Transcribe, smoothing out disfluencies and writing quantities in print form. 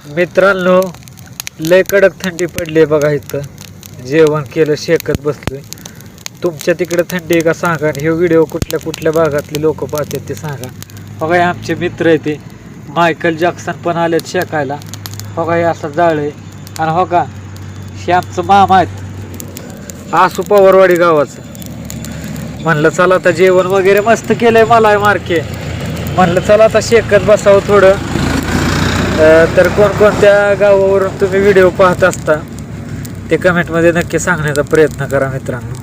मित्रांनो, लय कडक थंडी पडली बघा. इथं जेवण केलं, शेकत बसलोय. तुमच्या तिकडे थंडी आहे का सांगा. आणि हे व्हिडिओ कुठल्या कुठल्या भागातले लोक पाहतात ते सांगा. बघा हे आमचे मित्र आहे ते मायकल जॅक्सन पण आलेत शेकायला. बघा हे असं जाळ आहे. आणि हो का हे आमचं मामा आहेत आसू पवारवाडी गावाचं. म्हणलं चला आता जेवण वगैरे मस्त केलंय मला मार्के. म्हणलं चला आता शेकत बसावं थोडं. तर कोणकोणत्या गावावरून तुम्ही व्हिडिओ पाहत असता ते कमेंटमध्ये नक्की सांगण्याचा प्रयत्न करा मित्रांनो.